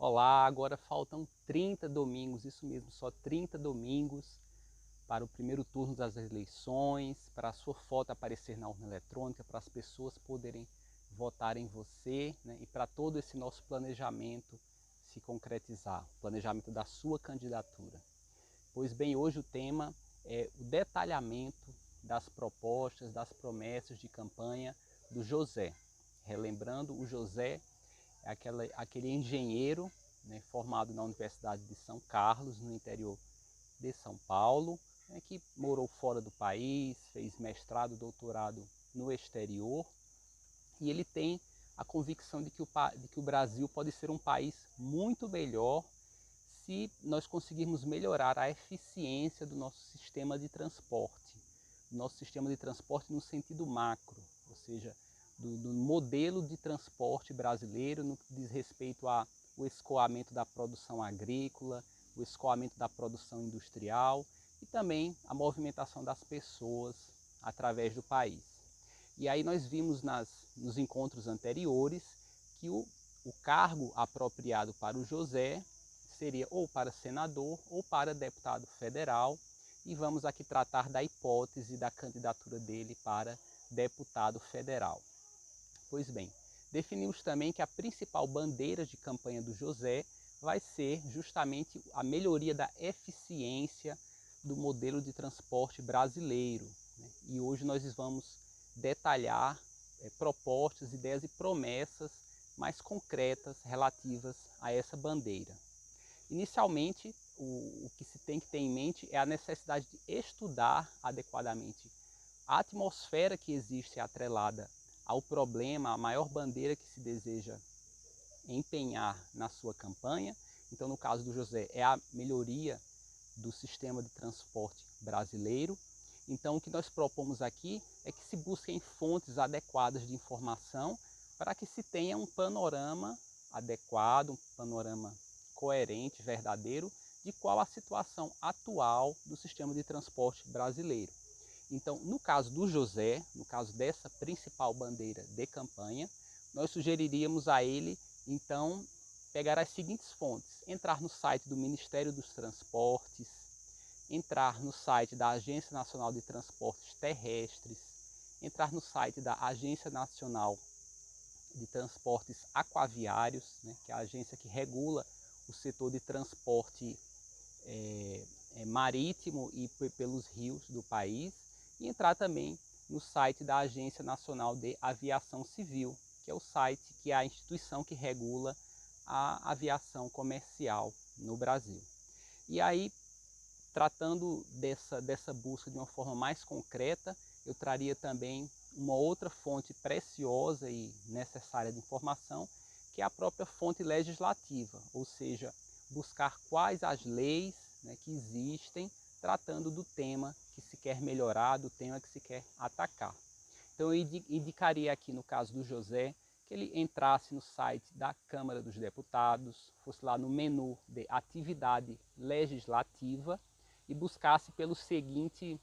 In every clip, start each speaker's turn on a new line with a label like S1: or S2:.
S1: Olá, agora faltam 30 domingos, isso mesmo, só 30 domingos para o primeiro turno das eleições, para a sua foto aparecer na urna eletrônica, para as pessoas poderem votar em você, né? E para todo esse nosso planejamento se concretizar, o planejamento da sua candidatura. Pois bem, hoje o tema é o detalhamento das propostas, das promessas de campanha do José. Relembrando, o José é aquele engenheiro, né, formado na Universidade de São Carlos, no interior de São Paulo, né, que morou fora do país, fez mestrado, doutorado no exterior, e ele tem a convicção de que o Brasil pode ser um país muito melhor se nós conseguirmos melhorar a eficiência do nosso sistema de transporte. Nosso sistema de transporte no sentido macro, ou seja, do modelo de transporte brasileiro no que diz respeito ao escoamento da produção agrícola, o escoamento da produção industrial e também a movimentação das pessoas através do país. E aí nós vimos nos encontros anteriores que o cargo apropriado para o José seria ou para senador ou para deputado federal, e vamos aqui tratar da hipótese da candidatura dele para deputado federal. Pois bem, definimos também que a principal bandeira de campanha do José vai ser justamente a melhoria da eficiência do modelo de transporte brasileiro, né? E hoje nós vamos detalhar propostas, ideias e promessas mais concretas relativas a essa bandeira. Inicialmente, o que se tem que ter em mente é a necessidade de estudar adequadamente a atmosfera que existe atrelada ao problema, a maior bandeira que se deseja empenhar na sua campanha. Então, no caso do José, é a melhoria do sistema de transporte brasileiro. Então, o que nós propomos aqui é que se busquem fontes adequadas de informação para que se tenha um panorama adequado, um panorama coerente, verdadeiro, de qual a situação atual do sistema de transporte brasileiro. Então, no caso do José, no caso dessa principal bandeira de campanha, nós sugeriríamos a ele, então, pegar as seguintes fontes: entrar no site do Ministério dos Transportes, entrar no site da Agência Nacional de Transportes Terrestres, entrar no site da Agência Nacional de Transportes Aquaviários, né, que é a agência que regula o setor de transporte marítimo e pelos rios do país, e entrar também no site da Agência Nacional de Aviação Civil, que é o site, que é a instituição que regula a aviação comercial no Brasil. E aí, tratando dessa busca de uma forma mais concreta, eu traria também uma outra fonte preciosa e necessária de informação, que é a própria fonte legislativa, ou seja, buscar quais as leis, né, que existem tratando do tema que se quer melhorar, do tema que se quer atacar. Então eu indicaria aqui, no caso do José, que ele entrasse no site da Câmara dos Deputados, fosse lá no menu de atividade legislativa e buscasse pela seguinte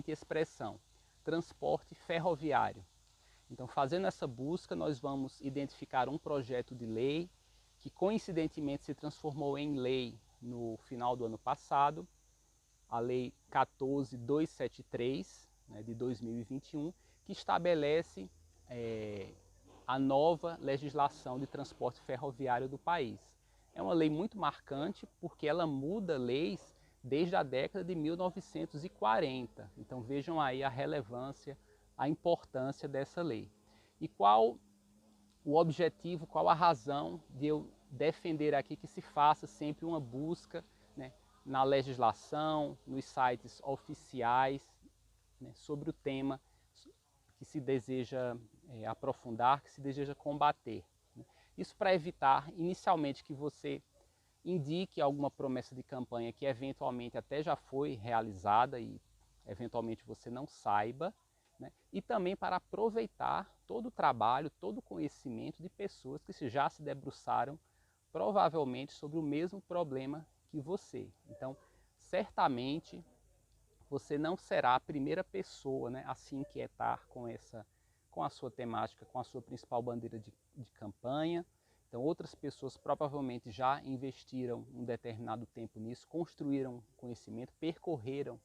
S1: expressão: transporte ferroviário. Então, fazendo essa busca, nós vamos identificar um projeto de lei que coincidentemente se transformou em lei no final do ano passado, a Lei 14.273, né, de 2021, que estabelece a nova legislação de transporte ferroviário do país. É uma lei muito marcante porque ela muda leis desde a década de 1940. Então vejam aí a relevância, a importância dessa lei. E qual o objetivo, qual a razão de eu defender aqui que se faça sempre uma busca, né, na legislação, nos sites oficiais, né, sobre o tema que se deseja aprofundar, que se deseja combater, né? Isso para evitar, inicialmente, que você indique alguma promessa de campanha que eventualmente até já foi realizada e eventualmente você não saiba, né? E também para aproveitar todo o trabalho, todo o conhecimento de pessoas que já se debruçaram provavelmente sobre o mesmo problema que você. Então, certamente você não será a primeira pessoa, né, a se inquietar com a sua temática, com a sua principal bandeira de campanha. Então outras pessoas provavelmente já investiram um determinado tempo nisso, construíram conhecimento, percorreram,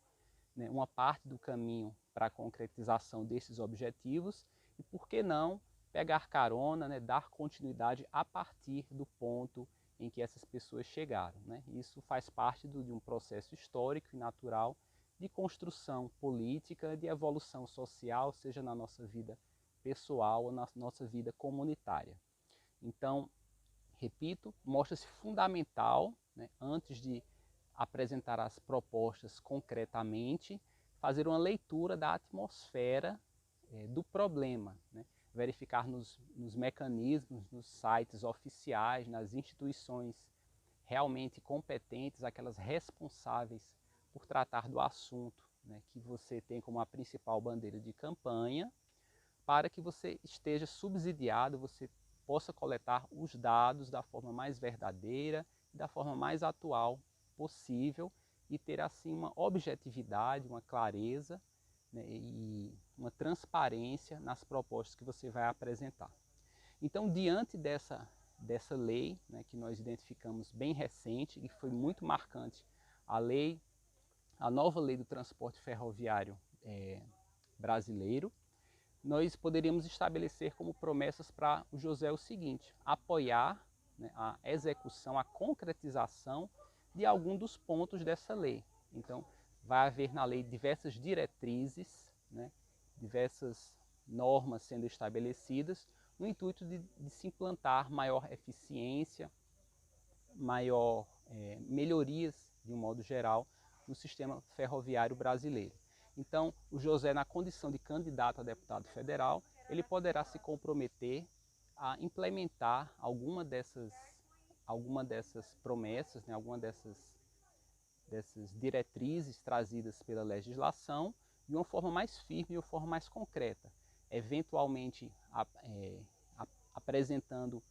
S1: né, uma parte do caminho para a concretização desses objetivos e por que não pegar carona, né, dar continuidade a partir do ponto em que essas pessoas chegaram, né? Isso faz parte de um processo histórico e natural de construção política, de evolução social, seja na nossa vida pessoal ou na nossa vida comunitária. Então, repito, mostra-se fundamental, né, antes de apresentar as propostas concretamente, fazer uma leitura da atmosfera do problema, né? Verificar nos mecanismos, nos sites oficiais, nas instituições realmente competentes, aquelas responsáveis por tratar do assunto, né, que você tem como a principal bandeira de campanha, para que você esteja subsidiado, você possa coletar os dados da forma mais verdadeira e da forma mais atual possível e ter assim uma objetividade, uma clareza, né, e uma transparência nas propostas que você vai apresentar. Então, diante dessa lei, né, que nós identificamos bem recente e que foi muito marcante, a nova lei do transporte ferroviário brasileiro, nós poderíamos estabelecer como promessas para o José o seguinte: apoiar, né, a execução, a concretização de algum dos pontos dessa lei. Então, vai haver na lei diversas diretrizes, né, diversas normas sendo estabelecidas, no intuito de se implantar maior eficiência, maior melhorias, de um modo geral, no sistema ferroviário brasileiro. Então, o José, na condição de candidato a deputado federal, ele poderá se comprometer a implementar alguma dessas promessas, né, alguma dessas diretrizes trazidas pela legislação de uma forma mais firme, de uma forma mais concreta, eventualmente apresentando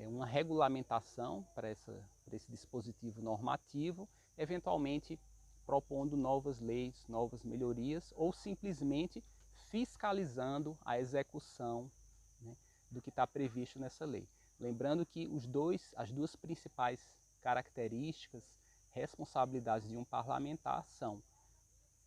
S1: uma regulamentação para esse dispositivo normativo, eventualmente propondo novas leis, novas melhorias, ou simplesmente fiscalizando a execução, né, do que está previsto nessa lei. Lembrando que as duas principais características, responsabilidades de um parlamentar são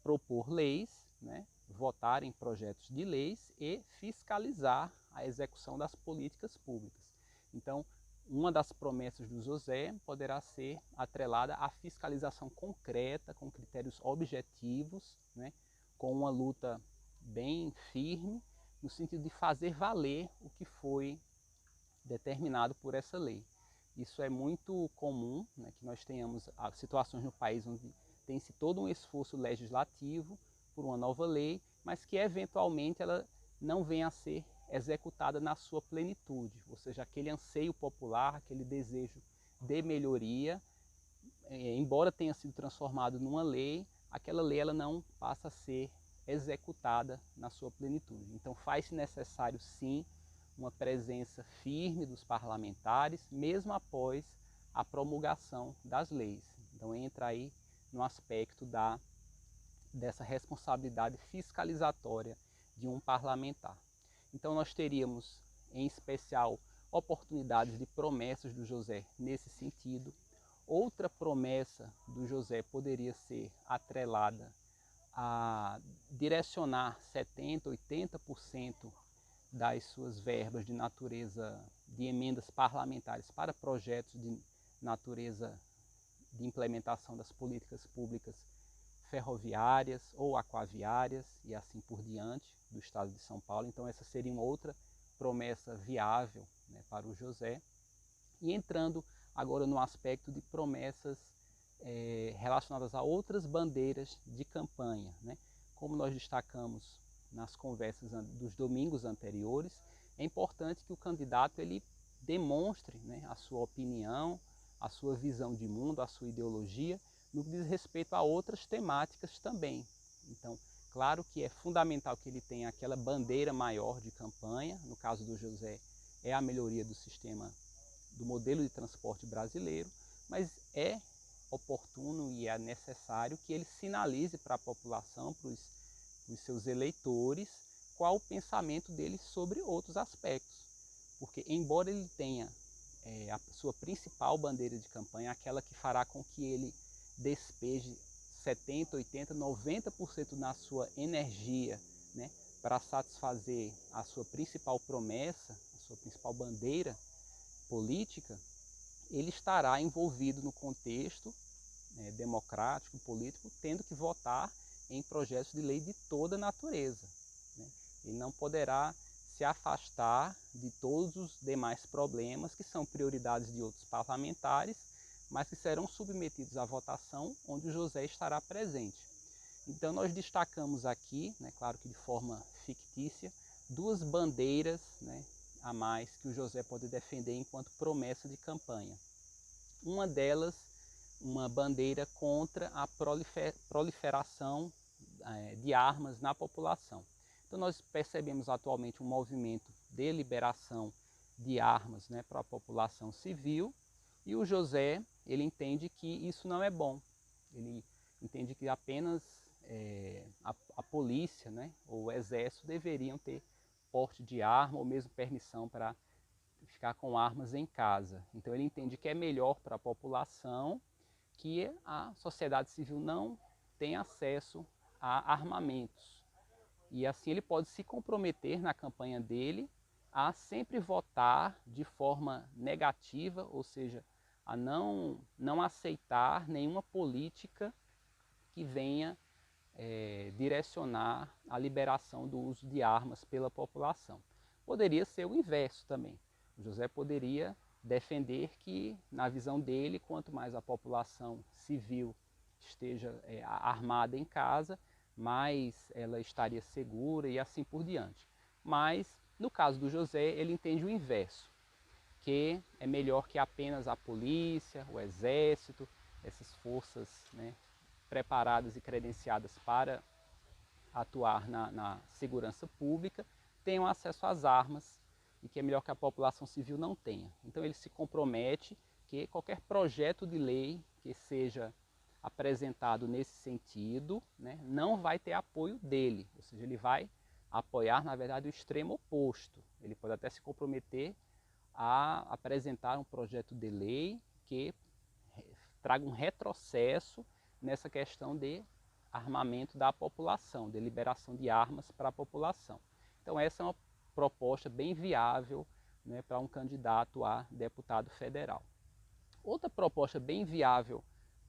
S1: propor leis, né, votar em projetos de leis e fiscalizar a execução das políticas públicas. Então, uma das promessas do José poderá ser atrelada à fiscalização concreta, com critérios objetivos, né, com uma luta bem firme, no sentido de fazer valer o que foi determinado por essa lei. Isso é muito comum, né, que nós tenhamos situações no país onde tem-se todo um esforço legislativo por uma nova lei, mas que eventualmente ela não venha a ser executada na sua plenitude, ou seja, aquele anseio popular, aquele desejo de melhoria, embora tenha sido transformado numa lei, aquela lei ela não passa a ser executada na sua plenitude. Então faz-se necessário sim uma presença firme dos parlamentares, mesmo após a promulgação das leis. Então entra aí no aspecto dessa responsabilidade fiscalizatória de um parlamentar. Então nós teríamos, em especial, oportunidades de promessas do José nesse sentido. Outra promessa do José poderia ser atrelada a direcionar 70%, 80% das suas verbas de natureza de emendas parlamentares para projetos de natureza de implementação das políticas públicas ferroviárias ou aquaviárias e assim por diante do estado de São Paulo. Então essa seria uma outra promessa viável, né, para o José. E entrando agora no aspecto de promessas relacionadas a outras bandeiras de campanha, né? Como nós destacamos nas conversas dos domingos anteriores, é importante que o candidato ele demonstre, né, a sua opinião, a sua visão de mundo, a sua ideologia, no que diz respeito a outras temáticas também. Então, claro que é fundamental que ele tenha aquela bandeira maior de campanha, no caso do José é a melhoria do sistema, do modelo de transporte brasileiro, mas é oportuno e é necessário que ele sinalize para a população, para os seus eleitores, qual o pensamento dele sobre outros aspectos. Porque embora ele tenha a sua principal bandeira de campanha, aquela que fará com que ele despeje 70, 80, 90% na sua energia, né, para satisfazer a sua principal promessa, a sua principal bandeira política, ele estará envolvido no contexto democrático, político, tendo que votar em projetos de lei de toda natureza, né? Ele não poderá se afastar de todos os demais problemas que são prioridades de outros parlamentares, mas que serão submetidos à votação, onde o José estará presente. Então nós destacamos aqui, né, claro que de forma fictícia, duas bandeiras, né, a mais que o José pode defender enquanto promessa de campanha. Uma delas, uma bandeira contra a proliferação de armas na população. Então nós percebemos atualmente um movimento de liberação de armas, né, para a população civil, e o José, ele entende que isso não é bom. Ele entende que apenas a polícia, né, ou o exército deveriam ter porte de arma ou mesmo permissão para ficar com armas em casa. Então ele entende que é melhor para a população que a sociedade civil não tem acesso a armamentos. E assim ele pode se comprometer na campanha dele a sempre votar de forma negativa, ou seja, a não aceitar nenhuma política que venha direcionar a liberação do uso de armas pela população. Poderia ser o inverso também. O José poderia defender que, na visão dele, quanto mais a população civil esteja armada em casa, mais ela estaria segura e assim por diante. Mas, no caso do José, ele entende o inverso, que é melhor que apenas a polícia, o exército, essas forças, né, preparadas e credenciadas para atuar na segurança pública, tenham acesso às armas e que é melhor que a população civil não tenha. Então ele se compromete que qualquer projeto de lei que seja apresentado nesse sentido, né, não vai ter apoio dele, ou seja, ele vai apoiar, na verdade, o extremo oposto. Ele pode até se comprometer a apresentar um projeto de lei que traga um retrocesso nessa questão de armamento da população, de liberação de armas para a população. Então essa é uma proposta bem viável, né, para um candidato a deputado federal. Outra proposta bem viável,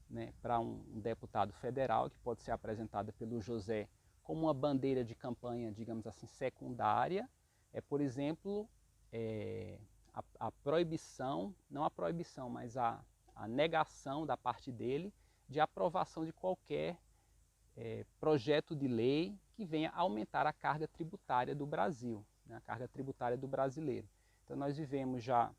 S1: né, para um deputado federal, que pode ser apresentada pelo José como uma bandeira de campanha, digamos assim, secundária, é, por exemplo, a proibição, não a proibição, mas a negação da parte dele de aprovação de qualquer projeto de lei que venha aumentar a carga tributária do Brasil, né, a carga tributária do brasileiro. Então nós vivemos já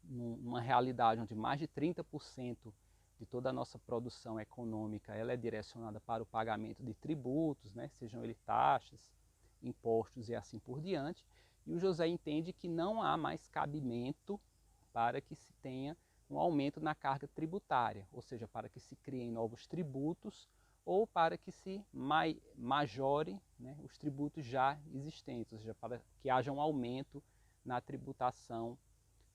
S1: numa realidade onde mais de 30% de toda a nossa produção econômica ela é direcionada para o pagamento de tributos, né, sejam eles taxas, impostos e assim por diante. E o José entende que não há mais cabimento para que se tenha um aumento na carga tributária, ou seja, para que se criem novos tributos ou para que se majore, né, os tributos já existentes, ou seja, para que haja um aumento na tributação,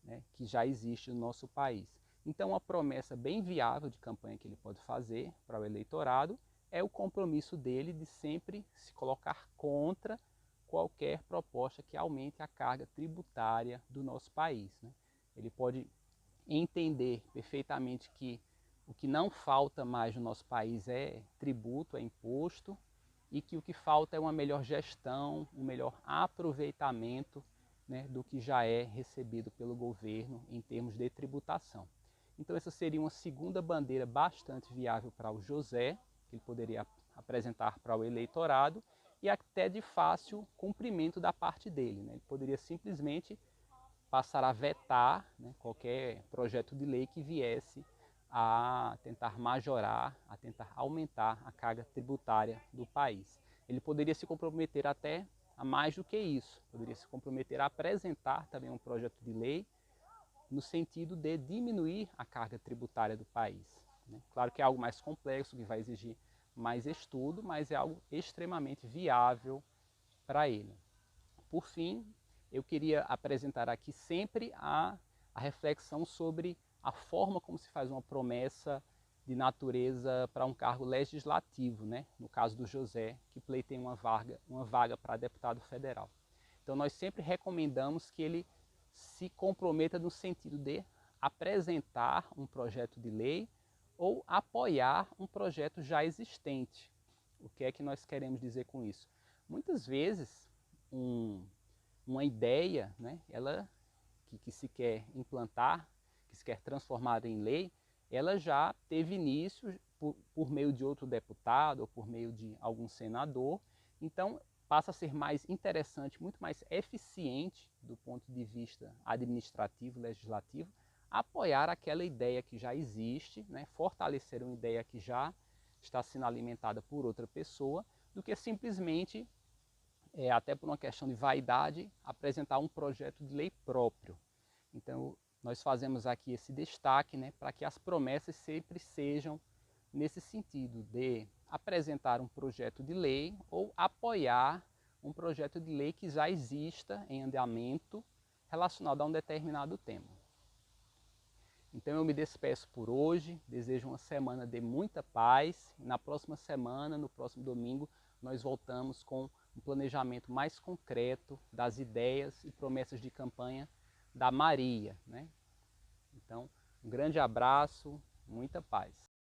S1: né, que já existe no nosso país. Então, uma promessa bem viável de campanha que ele pode fazer para o eleitorado é o compromisso dele de sempre se colocar contra qualquer proposta que aumente a carga tributária do nosso país, né? Ele pode entender perfeitamente que o que não falta mais no nosso país é tributo, é imposto, e que o que falta é uma melhor gestão, um melhor aproveitamento, né, do que já é recebido pelo governo em termos de tributação. Então essa seria uma segunda bandeira bastante viável para o José, que ele poderia apresentar para o eleitorado, e até de fácil cumprimento da parte dele, né? Ele poderia simplesmente passar a vetar, né, qualquer projeto de lei que viesse a tentar majorar, a tentar aumentar a carga tributária do país. Ele poderia se comprometer até a mais do que isso, poderia se comprometer a apresentar também um projeto de lei no sentido de diminuir a carga tributária do país, né? Claro que é algo mais complexo, que vai exigir mais estudo, mas é algo extremamente viável para ele. Por fim, eu queria apresentar aqui sempre a a reflexão sobre a forma como se faz uma promessa de natureza para um cargo legislativo, né? No caso do José, que pleiteia uma vaga para deputado federal. Então nós sempre recomendamos que ele se comprometa no sentido de apresentar um projeto de lei ou apoiar um projeto já existente. O que é que nós queremos dizer com isso? Muitas vezes uma ideia, né, que se quer implantar, que se quer transformar em lei, ela já teve início por meio de outro deputado ou por meio de algum senador. Então passa a ser mais interessante, muito mais eficiente do ponto de vista administrativo, legislativo, apoiar aquela ideia que já existe, né, fortalecer uma ideia que já está sendo alimentada por outra pessoa, do que simplesmente, até por uma questão de vaidade, apresentar um projeto de lei próprio. Então nós fazemos aqui esse destaque, né, para que as promessas sempre sejam nesse sentido de apresentar um projeto de lei ou apoiar um projeto de lei que já exista em andamento relacionado a um determinado tema. Então eu me despeço por hoje, desejo uma semana de muita paz. Na próxima semana, no próximo domingo, nós voltamos com um planejamento mais concreto das ideias e promessas de campanha da Maria, né? Então, um grande abraço, muita paz.